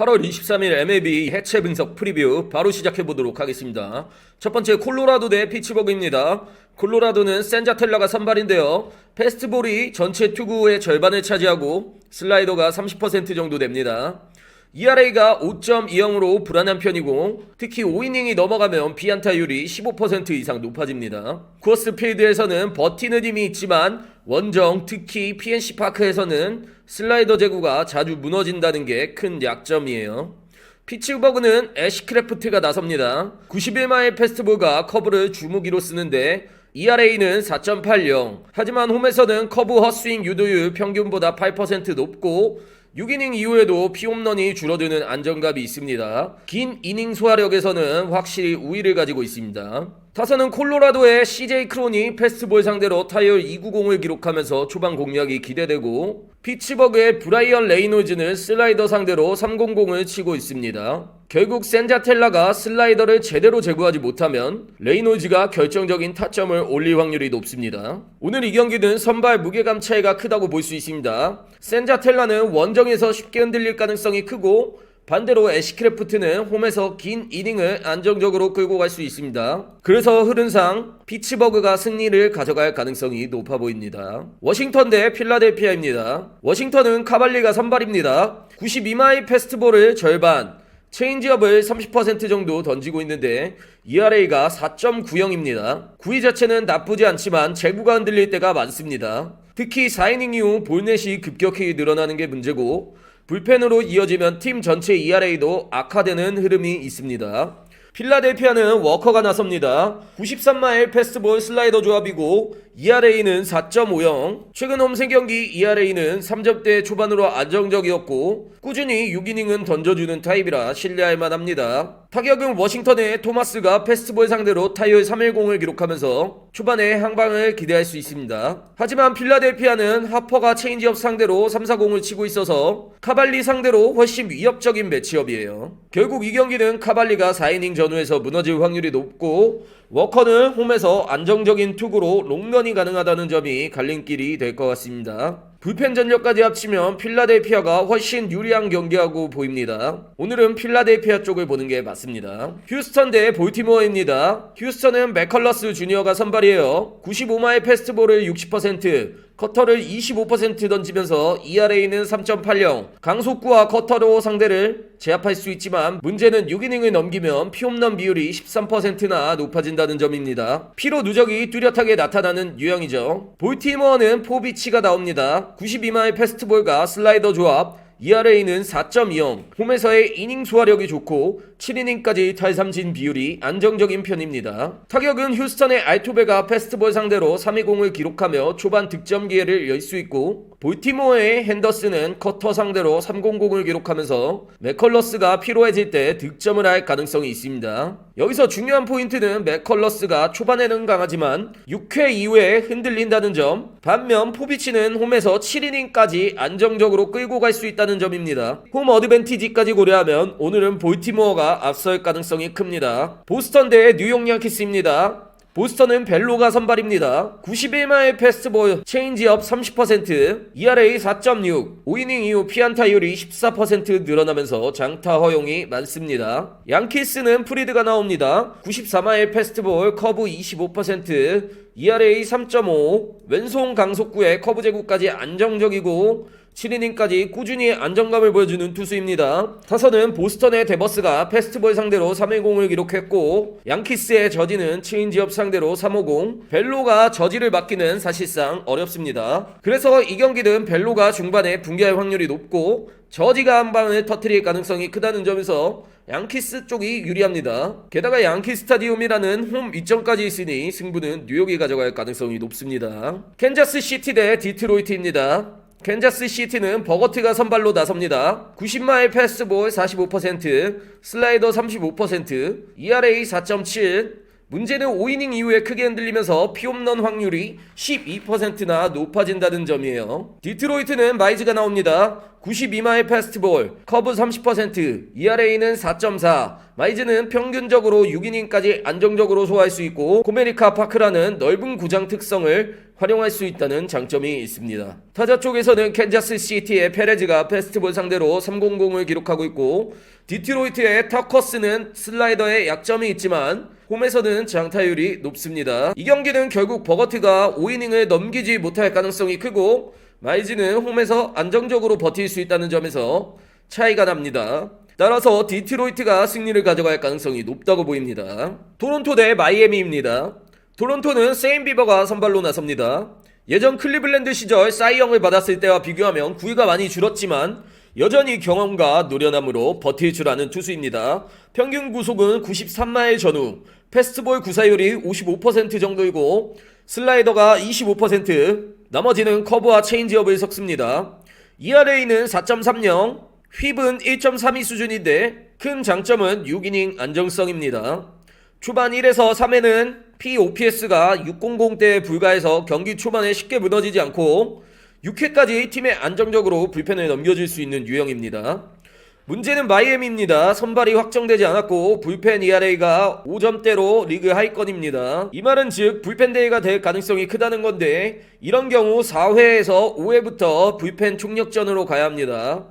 8월 23일 MLB 해체 분석 프리뷰 바로 시작해보도록 하겠습니다. 첫 번째 콜로라도 대 피츠버그입니다. 콜로라도는 센자텔라가 선발인데요. 패스트볼이 전체 투구의 절반을 차지하고 슬라이더가 30% 정도 됩니다. ERA가 5.20으로 불안한 편이고 특히 5이닝이 넘어가면 비안타율이 15% 이상 높아집니다. 쿠어스 필드에서는 버티는 힘이 있지만 원정 특히 PNC 파크에서는 슬라이더 제구가 자주 무너진다는 게 큰 약점이에요. 피츠버그는 애쉬크래프트가 나섭니다. 91마일 패스트볼과 커브를 주무기로 쓰는데 ERA는 4.80. 하지만 홈에서는 커브 헛스윙 유도율 평균보다 8% 높고 6이닝 이후에도 피홈런이 줄어드는 안정감이 있습니다. 긴 이닝 소화력에서는 확실히 우위를 가지고 있습니다. 타선은 콜로라도의 CJ 크론이 패스트볼 상대로 타율 290을 기록하면서 초반 공략이 기대되고 피츠버그의 브라이언 레이놀즈는 슬라이더 상대로 300을 치고 있습니다. 결국 센자텔라가 슬라이더를 제대로 제구하지 못하면 레이놀즈가 결정적인 타점을 올릴 확률이 높습니다. 오늘 이 경기는 선발 무게감 차이가 크다고 볼 수 있습니다. 센자텔라는 원정에서 쉽게 흔들릴 가능성이 크고 반대로 애쉬크래프트는 홈에서 긴 이닝을 안정적으로 끌고 갈 수 있습니다. 그래서 흐름상 피츠버그가 승리를 가져갈 가능성이 높아 보입니다. 워싱턴 대 필라델피아입니다. 워싱턴은 카발리가 선발입니다. 92마일 패스트볼을 절반, 체인지업을 30% 정도 던지고 있는데 ERA가 4.90입니다. 구위 자체는 나쁘지 않지만 제구가 흔들릴 때가 많습니다. 특히 4이닝 이후 볼넷이 급격히 늘어나는 게 문제고 불펜으로 이어지면 팀 전체 ERA도 악화되는 흐름이 있습니다. 필라델피아는 워커가 나섭니다. 93마일 패스트볼 슬라이더 조합이고 ERA는 4.50. 최근 홈 3경기 ERA는 3점대 초반으로 안정적이었고 꾸준히 6이닝은 던져주는 타입이라 신뢰할 만합니다. 타격은 워싱턴의 토마스가 패스트볼 상대로 타율 310을 기록하면서 초반에 항방을 기대할 수 있습니다. 하지만 필라델피아는 하퍼가 체인지업 상대로 340을 치고 있어서 카발리 상대로 훨씬 위협적인 매치업이에요. 결국 이 경기는 카발리가 4이닝 전후에서 무너질 확률이 높고 워커는 홈에서 안정적인 투구로 롱런이 가능하다는 점이 갈림길이 될 것 같습니다. 불펜 전력까지 합치면 필라델피아가 훨씬 유리한 경기하고 보입니다. 오늘은 필라델피아 쪽을 보는 게 맞습니다. 휴스턴 대 볼티모어입니다. 휴스턴은 맥컬러스 주니어가 선발이에요. 95마일 패스트볼을 60%, 커터를 25% 던지면서 ERA는 3.80. 강속구와 커터로 상대를 제압할 수 있지만 문제는 6이닝을 넘기면 피홈런 비율이 13%나 높아진다는 점입니다. 피로 누적이 뚜렷하게 나타나는 유형이죠. 볼티모어는 포비치가 나옵니다. 92마일 패스트볼과 슬라이더 조합, ERA는 4.20. 홈에서의 이닝 소화력이 좋고 7이닝까지 탈삼진 비율이 안정적인 편입니다. 타격은 휴스턴의 알투베가 패스트볼 상대로 320을 기록하며 초반 득점 기회를 열 수 있고 볼티모어의 핸더슨은 커터 상대로 300을 기록하면서 맥컬러스가 피로해질 때 득점을 할 가능성이 있습니다. 여기서 중요한 포인트는 맥컬러스가 초반에는 강하지만 6회 이후에 흔들린다는 점, 반면 포비치는 홈에서 7이닝까지 안정적으로 끌고 갈 수 있다는 점입니다. 홈 어드밴티지까지 고려하면 오늘은 볼티모어가 앞설 가능성이 큽니다. 보스턴 대 뉴욕 양키스입니다. 보스턴은 벨로가 선발입니다. 91마일 패스트볼, 체인지업 30%, ERA 4.6, 5이닝 이후 피안타율이 14% 늘어나면서 장타 허용이 많습니다. 양키스는 프리드가 나옵니다. 94마일 패스트볼, 커브 25%, ERA 3.5, 왼손 강속구에 커브 제구까지 안정적이고 7이닝까지 꾸준히 안정감을 보여주는 투수입니다. 타선은 보스턴의 데버스가 패스트볼 상대로 310을 기록했고 양키스의 저지는 체인지업 상대로 350, 벨로가 저지를 막기는 사실상 어렵습니다. 그래서 이 경기는 벨로가 중반에 붕괴할 확률이 높고 저지가 한 방을 터뜨릴 가능성이 크다는 점에서 양키스 쪽이 유리합니다. 게다가 양키 스타디움이라는 홈 이점까지 있으니 승부는 뉴욕이 가져갈 가능성이 높습니다. 캔자스 시티 대 디트로이트입니다. 캔자스 시티는 버거트가 선발로 나섭니다. 90마일 패스볼 45%, 슬라이더 35%, ERA 4.7. 문제는 5이닝 이후에 크게 흔들리면서 피홈런 확률이 12%나 높아진다는 점이에요. 디트로이트는 마이즈가 나옵니다. 92마일 패스트볼, 커브 30%, ERA는 4.4. 마이즈는 평균적으로 6이닝까지 안정적으로 소화할 수 있고 코메리카 파크라는 넓은 구장 특성을 활용할 수 있다는 장점이 있습니다. 타자 쪽에서는 캔자스 시티의 페레즈가 패스트볼 상대로 300을 기록하고 있고 디트로이트의 터커스는 슬라이더에 약점이 있지만 홈에서는 장타율이 높습니다. 이 경기는 결국 버거트가 5이닝을 넘기지 못할 가능성이 크고 마이즈는 홈에서 안정적으로 버틸 수 있다는 점에서 차이가 납니다. 따라서 디트로이트가 승리를 가져갈 가능성이 높다고 보입니다. 토론토 대 마이애미입니다. 토론토는 세인 비버가 선발로 나섭니다. 예전 클리블랜드 시절 사이영을 받았을 때와 비교하면 구위가 많이 줄었지만 여전히 경험과 노련함으로 버틸 줄 아는 투수입니다. 평균 구속은 93마일 전후, 패스트볼 구사율이 55% 정도이고 슬라이더가 25%, 나머지는 커브와 체인지업을 섞습니다. ERA는 4.30, 휘브는 1.32 수준인데 큰 장점은 6이닝 안정성입니다. 초반 1에서 3회는 POPS가 600대에 불과해서 경기 초반에 쉽게 무너지지 않고 6회까지 팀에 안정적으로 불펜을 넘겨줄 수 있는 유형입니다. 문제는 마이애미입니다. 선발이 확정되지 않았고 불펜 ERA가 5점대로 리그 하위권입니다. 이 말은 즉 불펜 대회가 될 가능성이 크다는 건데 이런 경우 4회에서 5회부터 불펜 총력전으로 가야 합니다.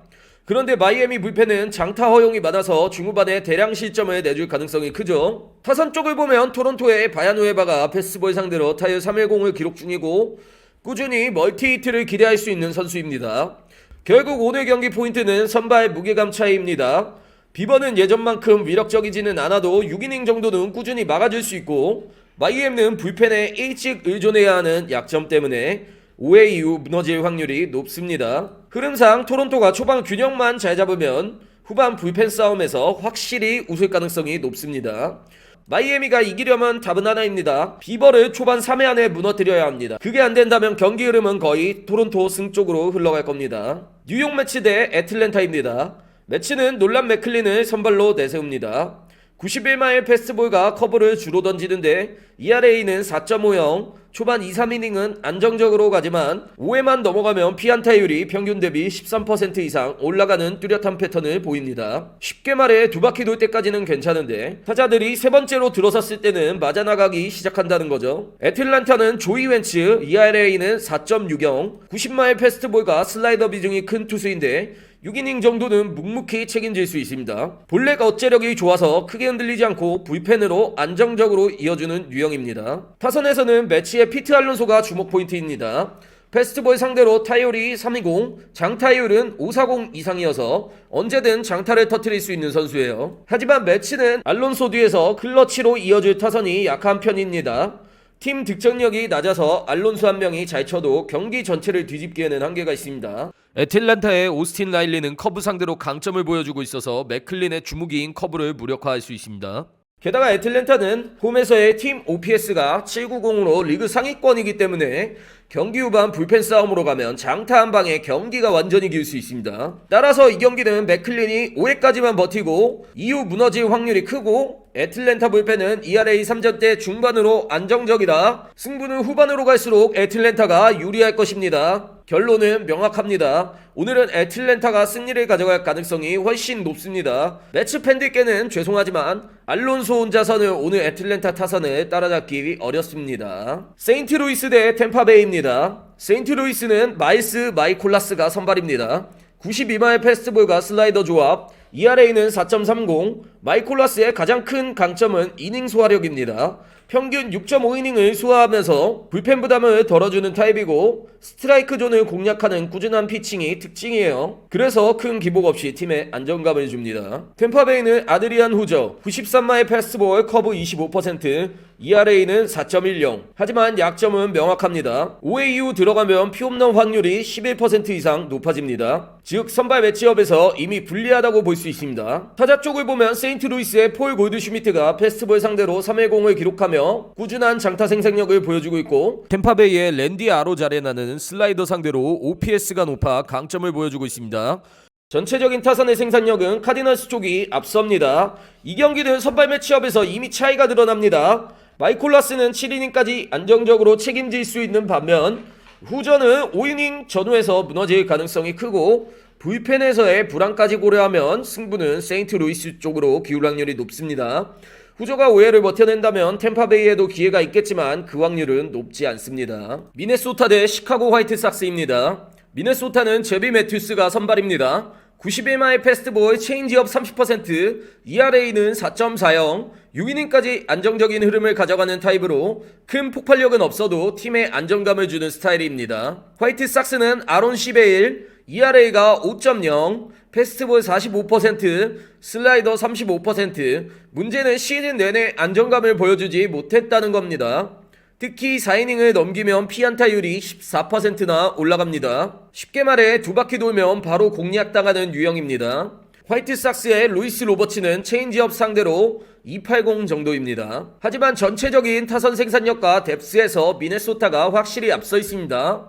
그런데 마이애미 불펜은 장타 허용이 많아서 중후반에 대량 실점을 내줄 가능성이 크죠. 타선 쪽을 보면 토론토의 바야누에바가 패스볼 상대로 타율 310을 기록 중이고 꾸준히 멀티히트를 기대할 수 있는 선수입니다. 결국 오늘 경기 포인트는 선발 무게감 차이입니다. 비버는 예전만큼 위력적이지는 않아도 6이닝 정도는 꾸준히 막아줄 수 있고 마이애미는 불펜에 일찍 의존해야 하는 약점 때문에 5회 이후 무너질 확률이 높습니다. 흐름상 토론토가 초반 균형만 잘 잡으면 후반 불펜 싸움에서 확실히 웃을 가능성이 높습니다. 마이애미가 이기려면 답은 하나입니다. 비버를 초반 3회 안에 무너뜨려야 합니다. 그게 안된다면 경기 흐름은 거의 토론토 승 쪽으로 흘러갈 겁니다. 뉴욕 매치 대 애틀랜타입니다. 매치는 놀란 맥클린을 선발로 내세웁니다. 91마일 패스트볼과 커브를 주로 던지는데 ERA는 4.50, 초반 2, 3이닝은 안정적으로 가지만 5회만 넘어가면 피안타율이 평균 대비 13% 이상 올라가는 뚜렷한 패턴을 보입니다. 쉽게 말해 두 바퀴 돌 때까지는 괜찮은데 타자들이 세 번째로 들어섰을 때는 맞아나가기 시작한다는 거죠. 애틀랜타는 조이 웬츠, ERA는 4.60, 90마일 패스트볼과 슬라이더 비중이 큰 투수인데 6이닝 정도는 묵묵히 책임질 수 있습니다. 본래가 어째력이 좋아서 크게 흔들리지 않고 불펜으로 안정적으로 이어주는 유형입니다. 타선에서는 매치의 피트 알론소가 주목 포인트입니다. 패스트볼 상대로 타율이 320, 장타율은 540 이상이어서 언제든 장타를 터뜨릴 수 있는 선수예요. 하지만 매치는 알론소 뒤에서 클러치로 이어줄 타선이 약한 편입니다. 팀 득점력이 낮아서 알론소 한 명이 잘 쳐도 경기 전체를 뒤집기에는 한계가 있습니다. 애틀랜타의 오스틴 라일리는 커브 상대로 강점을 보여주고 있어서 맥클린의 주무기인 커브를 무력화할 수 있습니다. 게다가 애틀랜타는 홈에서의 팀 OPS가 790으로 리그 상위권이기 때문에 경기 후반 불펜 싸움으로 가면 장타 한 방에 경기가 완전히 길 수 있습니다. 따라서 이 경기는 맥클린이 5회까지만 버티고 이후 무너질 확률이 크고 애틀랜타 불펜은 ERA 3점대 중반으로 안정적이다. 승부는 후반으로 갈수록 애틀랜타가 유리할 것입니다. 결론은 명확합니다. 오늘은 애틀랜타가 승리를 가져갈 가능성이 훨씬 높습니다. 매치 팬들께는 죄송하지만 알론소 혼자서는 오늘 애틀랜타 타선을 따라잡기 어렵습니다. 세인트루이스 대 템파베이입니다. 세인트루이스는 마일스 마이콜라스가 선발입니다. 92마일 패스트볼과 슬라이더 조합, ERA는 4.30, 마이콜라스의 가장 큰 강점은 이닝 소화력입니다. 평균 6.5이닝을 소화하면서 불펜 부담을 덜어주는 타입이고 스트라이크 존을 공략하는 꾸준한 피칭이 특징이에요. 그래서 큰 기복 없이 팀에 안정감을 줍니다. 템파베이는 아드리안 후저, 93마일 패스트볼 커브 25%, ERA는 4.10. 하지만 약점은 명확합니다. 5회 이후 들어가면 피홈런 확률이 11% 이상 높아집니다. 즉 선발 매치업에서 이미 불리하다고 볼 수 있습니다. 타자 쪽을 보면 세인트루이스의 폴 골드슈미트가 패스트볼 상대로 3회공을 기록하며 꾸준한 장타 생산력을 보여주고 있고 템파베이의 랜디 아로자레나는 슬라이더 상대로 OPS가 높아 강점을 보여주고 있습니다. 전체적인 타선의 생산력은 카디널스 쪽이 앞섭니다. 이 경기는 선발 매치업에서 이미 차이가 드러납니다. 마이콜라스는 7이닝까지 안정적으로 책임질 수 있는 반면 후저는 5이닝 전후에서 무너질 가능성이 크고 불펜에서의 불안까지 고려하면 승부는 세인트루이스 쪽으로 기울 확률이 높습니다. 후조가 오해를 버텨낸다면 템파베이에도 기회가 있겠지만 그 확률은 높지 않습니다. 미네소타 대 시카고 화이트삭스입니다. 미네소타는 제비 매튜스가 선발입니다. 91마의 패스트볼, 체인지업 30%, ERA는 4.40, 6이닝까지 안정적인 흐름을 가져가는 타입으로 큰 폭발력은 없어도 팀에 안정감을 주는 스타일입니다. 화이트삭스는 아론 시베일, ERA가 5.0, 패스트볼 45%, 슬라이더 35%, 문제는 시즌 내내 안정감을 보여주지 못했다는 겁니다. 특히 4이닝을 넘기면 피안타율이 14%나 올라갑니다. 쉽게 말해 두 바퀴 돌면 바로 공략당하는 유형입니다. 화이트삭스의 루이스 로버츠는 체인지업 상대로 280 정도입니다. 하지만 전체적인 타선 생산력과 뎁스에서 미네소타가 확실히 앞서 있습니다.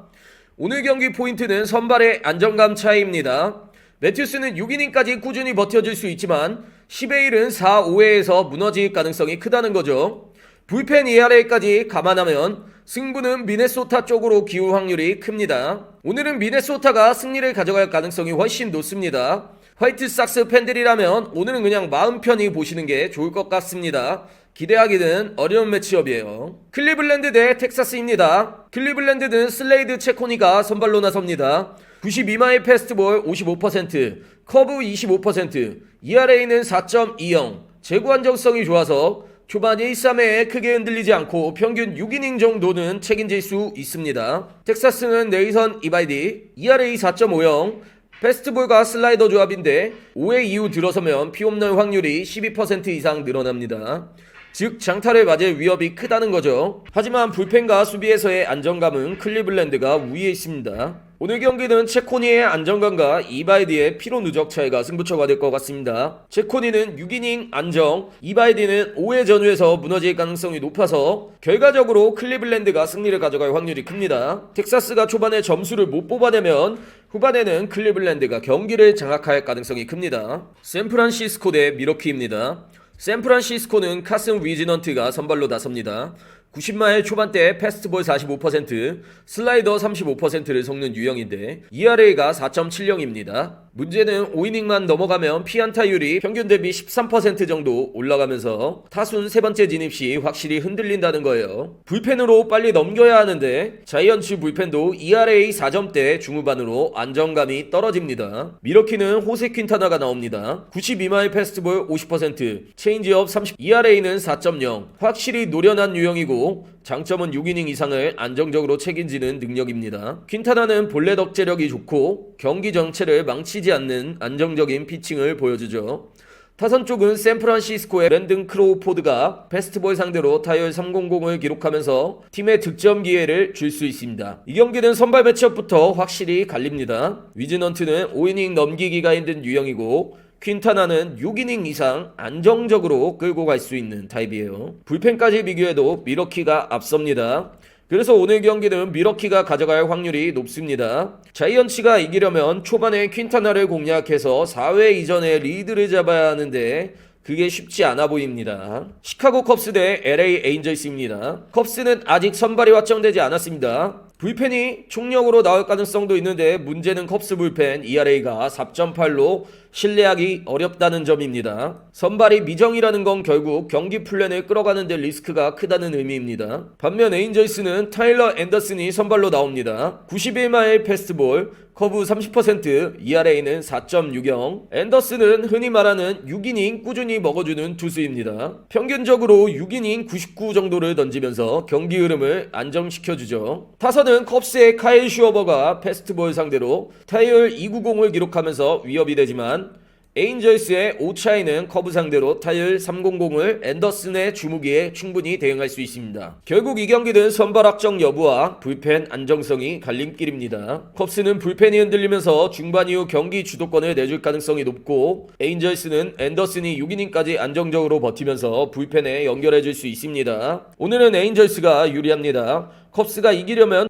오늘 경기 포인트는 선발의 안정감 차이입니다. 매튜스는 6이닝까지 꾸준히 버텨줄 수 있지만 시베일은 4, 5회에서 무너질 가능성이 크다는 거죠. 불펜 ERA까지 감안하면 승부는 미네소타 쪽으로 기울 확률이 큽니다. 오늘은 미네소타가 승리를 가져갈 가능성이 훨씬 높습니다. 화이트삭스 팬들이라면 오늘은 그냥 마음 편히 보시는 게 좋을 것 같습니다. 기대하기는 어려운 매치업이에요. 클리블랜드 대 텍사스입니다. 클리블랜드는 슬레이드 체코니가 선발로 나섭니다. 92마일 패스트볼 55%, 커브 25%, ERA는 4.20, 제구 안정성이 좋아서 초반 1-3회에 크게 흔들리지 않고 평균 6이닝 정도는 책임질 수 있습니다. 텍사스는 네이선 이바이디, ERA 4.50, 패스트볼과 슬라이더 조합인데 5회 이후 들어서면 피홈런 확률이 12% 이상 늘어납니다. 즉 장타를 맞을 위협이 크다는 거죠. 하지만 불펜과 수비에서의 안정감은 클리블랜드가 우위에 있습니다. 오늘 경기는 체코니의 안정감과 이바이디의 피로 누적 차이가 승부처가 될 것 같습니다. 체코니는 6이닝 안정, 이바이디는 5회 전후에서 무너질 가능성이 높아서 결과적으로 클리블랜드가 승리를 가져갈 확률이 큽니다. 텍사스가 초반에 점수를 못 뽑아내면 후반에는 클리블랜드가 경기를 장악할 가능성이 큽니다. 샌프란시스코 대 미러키입니다. 샌프란시스코는 카슨 위즈넌트가 선발로 나섭니다. 90마일 초반대 패스트볼 45%, 슬라이더 35%를 섞는 유형인데 ERA가 4.70입니다. 문제는 5이닝만 넘어가면 피안타율이 평균 대비 13% 정도 올라가면서 타순 세 번째 진입 시 확실히 흔들린다는 거예요. 불펜으로 빨리 넘겨야 하는데 자이언츠 불펜도 ERA 4점대 중후반으로 안정감이 떨어집니다. 미러키는 호세 퀸타나가 나옵니다. 92마일 패스트볼 50%, 체인지업 30, ERA는 4.0, 확실히 노련한 유형이고 장점은 6이닝 이상을 안정적으로 책임지는 능력입니다. 퀸타나는 본래 덕제력이 좋고 경기 전체를 망치지 않는 안정적인 피칭을 보여주죠. 타선 쪽은 샌프란시스코의 랜든 크로우포드가 패스트볼 상대로 타율 300을 기록하면서 팀의 득점 기회를 줄 수 있습니다. 이 경기는 선발 매치업부터 확실히 갈립니다. 위즈넌트는 5이닝 넘기기가 힘든 유형이고 퀸타나는 6이닝 이상 안정적으로 끌고 갈 수 있는 타입이에요. 불펜까지 비교해도 미러키가 앞섭니다. 그래서 오늘 경기는 미러키가 가져갈 확률이 높습니다. 자이언츠가 이기려면 초반에 퀸타나를 공략해서 4회 이전에 리드를 잡아야 하는데 그게 쉽지 않아 보입니다. 시카고 컵스 대 LA 에인절스입니다. 컵스는 아직 선발이 확정되지 않았습니다. 불펜이 총력으로 나올 가능성도 있는데 문제는 컵스 불펜 ERA가 4.8로 신뢰하기 어렵다는 점입니다. 선발이 미정이라는 건 결국 경기 플랜을 끌어가는 데 리스크가 크다는 의미입니다. 반면 에인절스는 타일러 앤더슨이 선발로 나옵니다. 91마일 패스트볼, 커브 30%, ERA는 4.60. 앤더슨은 흔히 말하는 6이닝 꾸준히 먹어주는 투수입니다. 평균적으로 6이닝 99 정도를 던지면서 경기 흐름을 안정시켜주죠. 타선은 컵스의 카일 슈어버가 패스트볼 상대로 타율 290을 기록하면서 위협이 되지만 에인절스의 오차이는 커브 상대로 타율 300을 앤더슨의 주무기에 충분히 대응할 수 있습니다. 결국 이 경기는 선발 확정 여부와 불펜 안정성이 갈림길입니다. 컵스는 불펜이 흔들리면서 중반 이후 경기 주도권을 내줄 가능성이 높고 에인절스는 앤더슨이 6이닝까지 안정적으로 버티면서 불펜에 연결해줄 수 있습니다. 오늘은 에인절스가 유리합니다. 컵스가 이기려면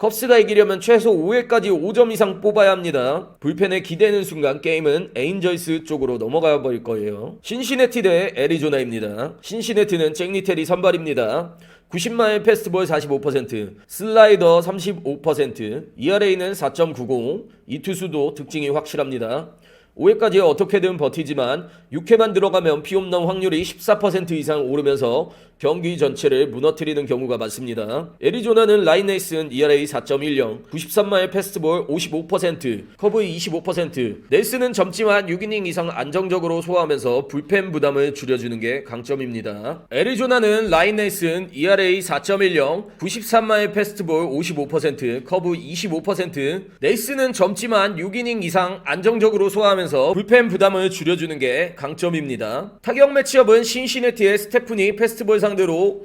최소 5회까지 5점 이상 뽑아야 합니다. 불펜에 기대는 순간 게임은 에인절스 쪽으로 넘어가 버릴 거예요. 신시내티 대 애리조나입니다. 신시내티는 잭 리텔이 선발입니다. 90마일 패스트볼 45%, 슬라이더 35%, ERA는 4.90, 이 투수도 특징이 확실합니다. 5회까지 어떻게든 버티지만 6회만 들어가면 피홈런 확률이 14% 이상 오르면서 경기 전체를 무너뜨리는 경우가 많습니다. 애리조나는 라인 네이슨 ERA 4.10, 93마일 패스트볼 55%, 커브 25%. 네이슨은 젊지만 6이닝 이상 안정적으로 소화하면서 불펜 부담을 줄여주는 게 강점입니다. 애리조나는 라인 네이슨 ERA 4.10, 93마일 패스트볼 55%, 커브 25%. 네이슨은 젊지만 6이닝 이상 안정적으로 소화하면서 불펜 부담을 줄여주는 게 강점입니다. 타격 매치업은 신시내티의 스테프니 패스트볼 상대로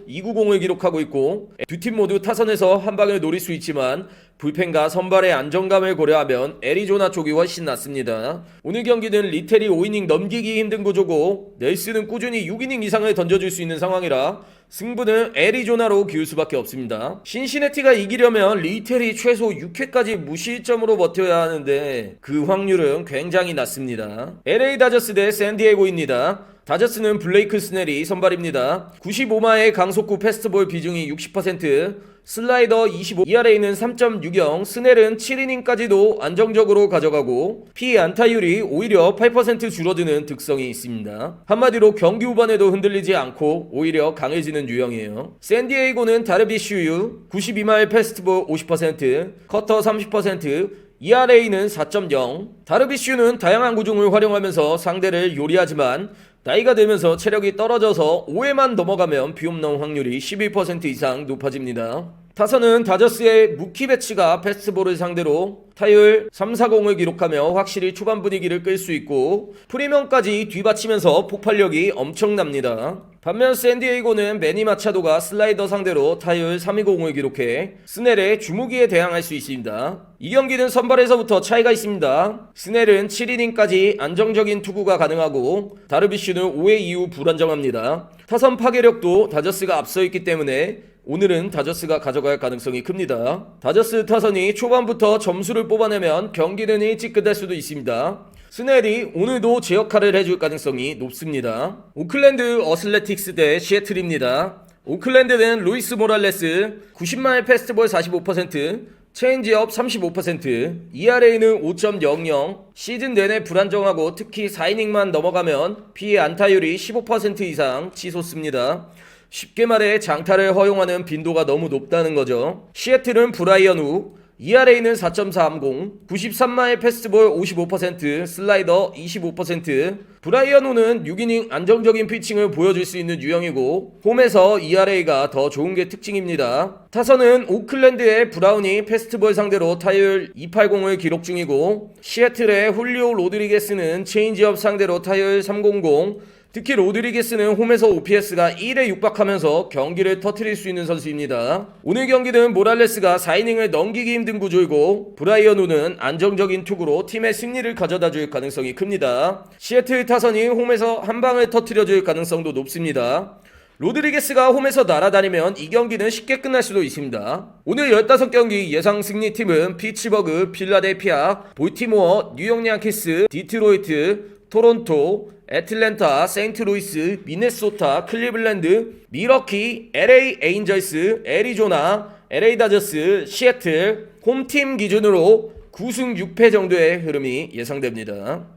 290을 기록하고 있고 두 팀 모두 타선에서 한 방을 노릴 수 있지만 불펜과 선발의 안정감을 고려하면 애리조나 쪽이 훨씬 낫습니다. 오늘 경기는 리텔이 5이닝 넘기기 힘든 구조고 넬스는 꾸준히 6이닝 이상을 던져줄 수 있는 상황이라 승부는 애리조나로 기울 수밖에 없습니다. 신시내티가 이기려면 리텔이 최소 6회까지 무실점으로 버텨야 하는데 그 확률은 굉장히 낮습니다. LA 다저스 대 샌디에고입니다. 다저스는 블레이크 스넬이 선발입니다. 95마의 강속구 패스트볼 비중이 60%, 슬라이더 25, ERA는 3.60, 스넬은 7이닝까지도 안정적으로 가져가고 피안타율이 오히려 8% 줄어드는 특성이 있습니다. 한마디로 경기 후반에도 흔들리지 않고 오히려 강해지는 유형이에요. 샌디에이고는 다르비슈유 92마일 패스트볼 50%, 커터 30%, ERA는 4.0. 다르비슈는 다양한 구종을 활용하면서 상대를 요리하지만 나이가 들면서 체력이 떨어져서 5회만 넘어가면 비홈런 확률이 11% 이상 높아집니다. 타선은 다저스의 무키 배치가 패스트볼을 상대로 타율 3.40을 기록하며 확실히 초반 분위기를 끌 수 있고 프리명까지 뒤받치면서 폭발력이 엄청납니다. 반면 샌디에이고는 매니 마차도가 슬라이더 상대로 타율 3.20을 기록해 스넬의 주무기에 대항할 수 있습니다. 이 경기는 선발에서부터 차이가 있습니다. 스넬은 7이닝까지 안정적인 투구가 가능하고 다르비슈는 5회 이후 불안정합니다. 타선 파괴력도 다저스가 앞서 있기 때문에 오늘은 다저스가 가져갈 가능성이 큽니다. 다저스 타선이 초반부터 점수를 뽑아내면 경기는 일찍 끝날 수도 있습니다. 스넬이 오늘도 제 역할을 해줄 가능성이 높습니다. 오클랜드 어슬레틱스 대 시애틀입니다. 오클랜드는 루이스 모랄레스 90마일 패스트볼 45%, 체인지업 35%, ERA는 5.00, 시즌 내내 불안정하고 특히 4이닝만 넘어가면 피해 안타율이 15% 이상 치솟습니다. 쉽게 말해 장타를 허용하는 빈도가 너무 높다는 거죠. 시애틀은 브라이언 우, ERA는 4.30, 93마일 패스트볼 55%, 슬라이더 25%. 브라이언 우는 6이닝 안정적인 피칭을 보여줄 수 있는 유형이고 홈에서 ERA가 더 좋은 게 특징입니다. 타선은 오클랜드의 브라운이 패스트볼 상대로 타율 2.80을 기록 중이고 시애틀의 훌리오 로드리게스는 체인지업 상대로 타율 3.00, 특히 로드리게스는 홈에서 OPS가 1에 육박하면서 경기를 터뜨릴 수 있는 선수입니다. 오늘 경기는 모랄레스가 4이닝을 넘기기 힘든 구조이고 브라이언 우는 안정적인 투구로 팀의 승리를 가져다 줄 가능성이 큽니다. 시애틀 타선이 홈에서 한 방을 터뜨려줄 가능성도 높습니다. 로드리게스가 홈에서 날아다니면 이 경기는 쉽게 끝날 수도 있습니다. 오늘 15경기 예상 승리팀은 피츠버그, 필라델피아, 볼티모어, 뉴욕 양키스, 디트로이트, 토론토, 애틀랜타, 세인트루이스, 미네소타, 클리블랜드, 미러키, LA 에인절스, 애리조나, LA 다저스, 시애틀 홈팀 기준으로 9승 6패 정도의 흐름이 예상됩니다.